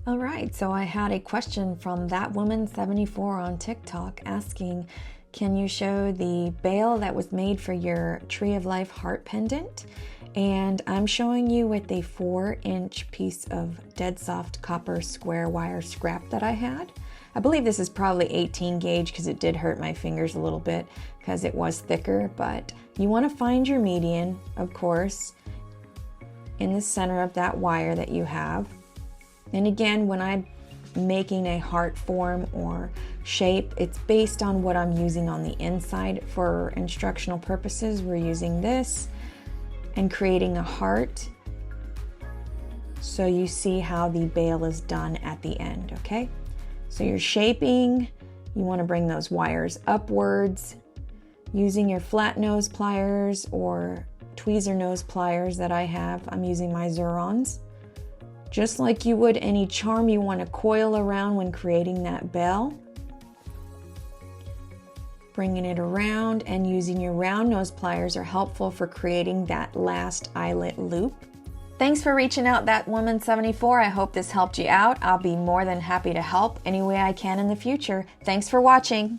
All right, so I had a question from that woman 74 on TikTok asking, can you show the bail that was made for your Tree of Life heart pendant? And I'm showing you with a 4-inch piece of dead soft copper square wire scrap that I had. I believe this is probably 18 gauge because it did hurt my fingers a little bit because it was thicker, but you want to find your median, of course, in the center of that wire that you have. And again, when I'm making a heart form or shape, it's based on what I'm using on the inside. For instructional purposes, we're using this and creating a heart. So you see how the bail is done at the end, okay? So you're shaping, you want to bring those wires upwards using your flat nose pliers or tweezer nose pliers that I have. I'm using my Zurons. Just like you would any charm you want to coil around when creating that bell. Bringing it around and using your round nose pliers are helpful for creating that last eyelet loop. Thanks for reaching out, that woman 74. I hope this helped you out. I'll be more than happy to help any way I can in the future. Thanks for watching.